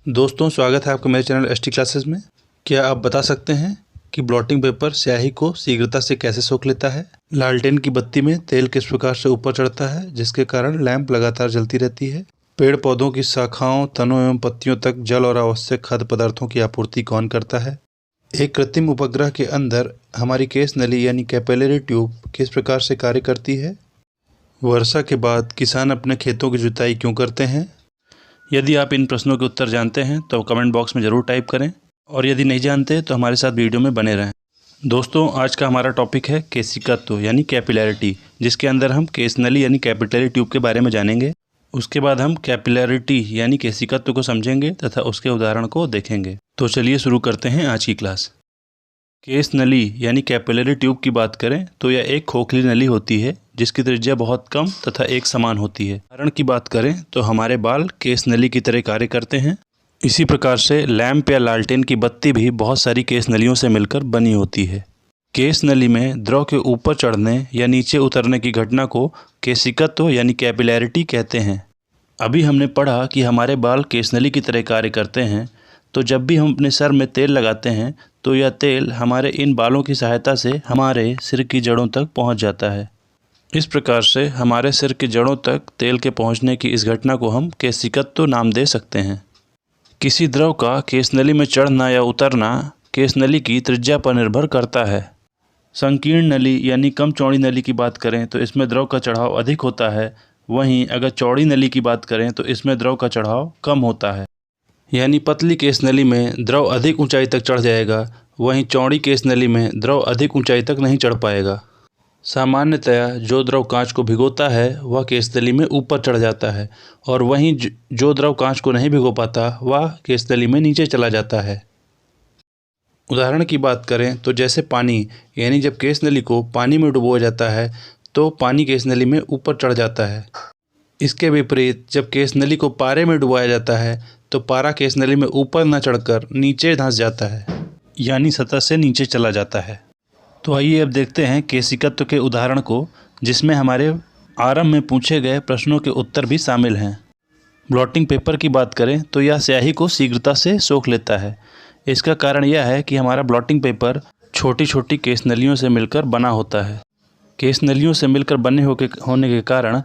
दोस्तों, स्वागत है आपका मेरे चैनल एसटी क्लासेस में। क्या आप बता सकते हैं कि ब्लॉटिंग पेपर स्याही को शीघ्रता से कैसे सोख लेता है? लालटेन की बत्ती में तेल किस प्रकार से ऊपर चढ़ता है जिसके कारण लैंप लगातार जलती रहती है? पेड़ पौधों की शाखाओं, तनों एवं पत्तियों तक जल और आवश्यक खाद्य पदार्थों की आपूर्ति कौन करता है? एक कृत्रिम उपग्रह के अंदर हमारी केस नली यानी कैपिलरी ट्यूब किस प्रकार से कार्य करती है? वर्षा के बाद किसान अपने खेतों की जुताई क्यों करते हैं? यदि आप इन प्रश्नों के उत्तर जानते हैं तो कमेंट बॉक्स में ज़रूर टाइप करें, और यदि नहीं जानते तो हमारे साथ वीडियो में बने रहें। दोस्तों, आज का हमारा टॉपिक है केशिकत्व यानी कैपिलैरिटी, जिसके अंदर हम केस नली यानी कैपिलरी ट्यूब के बारे में जानेंगे। उसके बाद हम कैपिलैरिटी यानी केशिकत्व को समझेंगे तथा उसके उदाहरण को देखेंगे। तो चलिए शुरू करते हैं आज की क्लास। केस नली यानी कैपिलरी ट्यूब की बात करें तो यह एक खोखली नली होती है जिसकी त्रिज्या बहुत कम तथा एक समान होती है। उदाहरण की बात करें तो हमारे बाल केस नली की तरह कार्य करते हैं। इसी प्रकार से लैंप या लालटेन की बत्ती भी बहुत सारी केस नलियों से मिलकर बनी होती है। केस नली में द्रव के ऊपर चढ़ने या नीचे उतरने की घटना को केशिकत्व यानी कैपिलैरिटी कहते हैं। अभी हमने पढ़ा कि हमारे बाल केस नली की तरह कार्य करते हैं, तो जब भी हम अपने सर में तेल लगाते हैं तो यह तेल हमारे इन बालों की सहायता से हमारे सिर की जड़ों तक पहुंच जाता है। इस प्रकार से हमारे सिर की जड़ों तक तेल के पहुंचने की इस घटना को हम केशिकत्व नाम दे सकते हैं। किसी द्रव का केस नली में चढ़ना या उतरना केस नली की त्रिज्या पर निर्भर करता है। संकीर्ण नली यानी कम चौड़ी नली की बात करें तो इसमें द्रव का चढ़ाव अधिक होता है, वहीं अगर चौड़ी नली की बात करें तो इसमें द्रव का चढ़ाव कम होता है। यानी पतली केस नली में द्रव अधिक ऊंचाई तक चढ़ जाएगा, वहीं चौड़ी केस नली में द्रव अधिक ऊंचाई तक नहीं चढ़ पाएगा। सामान्यतया जो द्रव कांच को भिगोता है वह केस नली में ऊपर चढ़ जाता है, और वहीं जो द्रव कांच को नहीं भिगो पाता वह केस नली में नीचे चला जाता है। उदाहरण की बात करें तो जैसे पानी, यानी जब केस नली को पानी में डुबोया जाता है तो पानी केस नली में ऊपर चढ़ जाता है। इसके विपरीत जब केस नली को पारे में डुबाया जाता है तो पारा केस नली में ऊपर न चढ़कर नीचे धंस जाता है, यानी सतह से नीचे चला जाता है। तो आइए अब देखते हैं केशिकत्व के उदाहरण को, जिसमें हमारे आरंभ में पूछे गए प्रश्नों के उत्तर भी शामिल हैं। ब्लॉटिंग पेपर की बात करें तो यह स्याही को शीघ्रता से सोख लेता है। इसका कारण यह है कि हमारा ब्लॉटिंग पेपर छोटी छोटी केस नलियों से मिलकर बना होता है। केस नलियों से मिलकर बने होने के कारण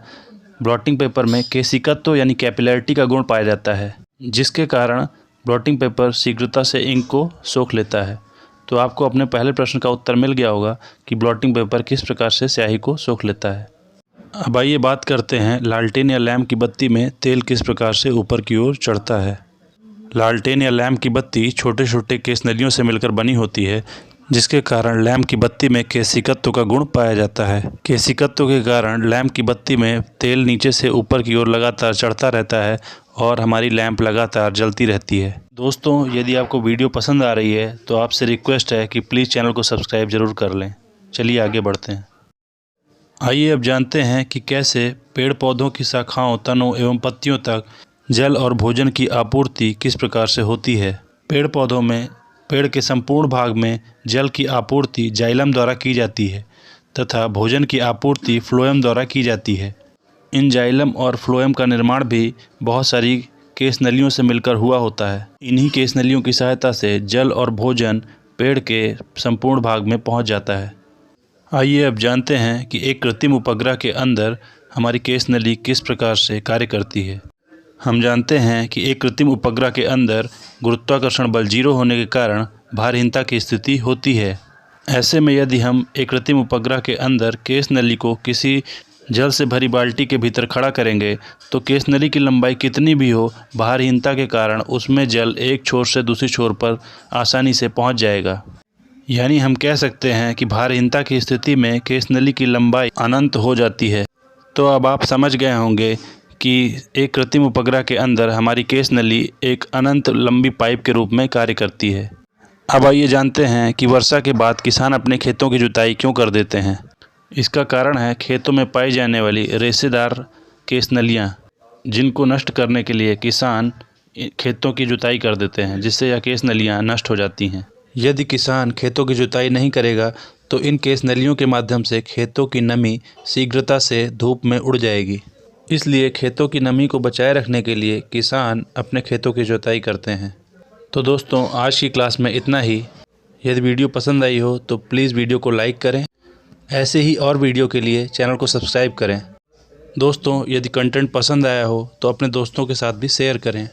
ब्लॉटिंग पेपर में केशिकत्व यानी कैपिलैरिटी का गुण पाया जाता है, जिसके कारण ब्लॉटिंग पेपर शीघ्रता से इंक को सोख लेता है। तो आपको अपने पहले प्रश्न का उत्तर मिल गया होगा कि ब्लॉटिंग पेपर किस प्रकार से स्याही को सोख लेता है। अब आइए बात करते हैं लालटेन या लैंप की बत्ती में तेल किस प्रकार से ऊपर की ओर चढ़ता है। लालटेन या लैंप की बत्ती छोटे छोटे केस नलियों से मिलकर बनी होती है, जिसके कारण लैंप की बत्ती में केशिकत्व का गुण पाया जाता है। केशिकत्व के कारण लैंप की बत्ती में तेल नीचे से ऊपर की ओर लगातार चढ़ता रहता है और हमारी लैंप लगातार जलती रहती है। दोस्तों, यदि आपको वीडियो पसंद आ रही है तो आपसे रिक्वेस्ट है कि प्लीज़ चैनल को सब्सक्राइब ज़रूर कर लें। चलिए आगे बढ़ते हैं। आइए अब जानते हैं कि कैसे पेड़ पौधों की शाखाओं, तनों एवं पत्तियों तक जल और भोजन की आपूर्ति किस प्रकार से होती है। पेड़ पौधों में पेड़ के संपूर्ण भाग में जल की आपूर्ति जाइलम द्वारा की जाती है तथा भोजन की आपूर्ति फ्लोएम द्वारा की जाती है। इन जाइलम और फ्लोएम का निर्माण भी बहुत सारी केस नलियों से मिलकर हुआ होता है। इन्हीं केस नलियों की सहायता से जल और भोजन पेड़ के संपूर्ण भाग में पहुंच जाता है। आइए अब जानते हैं कि एक कृत्रिम उपग्रह के अंदर हमारी केस नली किस प्रकार से कार्य करती है। हम जानते हैं कि एक कृत्रिम उपग्रह के अंदर गुरुत्वाकर्षण बल 0 होने के कारण भारहीनता की स्थिति होती है। ऐसे में यदि हम एक कृत्रिम उपग्रह के अंदर केस नली को किसी जल से भरी बाल्टी के भीतर खड़ा करेंगे तो केस नली की लंबाई कितनी भी हो, भारहीनता के कारण उसमें जल एक छोर से दूसरी छोर पर आसानी से पहुंच जाएगा। यानी हम कह सकते हैं कि भारहीनता की स्थिति में केस नली की लंबाई अनंत हो जाती है। तो अब आप समझ गए होंगे कि एक कृत्रिम उपग्रह के अंदर हमारी केस नली एक अनंत लंबी पाइप के रूप में कार्य करती है। अब आइए जानते हैं कि वर्षा के बाद किसान अपने खेतों की जुताई क्यों कर देते हैं। इसका कारण है खेतों में पाई जाने वाली रेशेदार केस नलियाँ, जिनको नष्ट करने के लिए किसान खेतों की जुताई कर देते हैं, जिससे यह केस नलियाँ नष्ट हो जाती हैं। यदि किसान खेतों की जुताई नहीं करेगा तो इन केस नलियों के माध्यम से खेतों की नमी शीघ्रता से धूप में उड़ जाएगी। इसलिए खेतों की नमी को बचाए रखने के लिए किसान अपने खेतों की जुताई करते हैं। तो दोस्तों, आज की क्लास में इतना ही। यदि वीडियो पसंद आई हो तो प्लीज़ वीडियो को लाइक करें। ऐसे ही और वीडियो के लिए चैनल को सब्सक्राइब करें। दोस्तों, यदि कंटेंट पसंद आया हो तो अपने दोस्तों के साथ भी शेयर करें।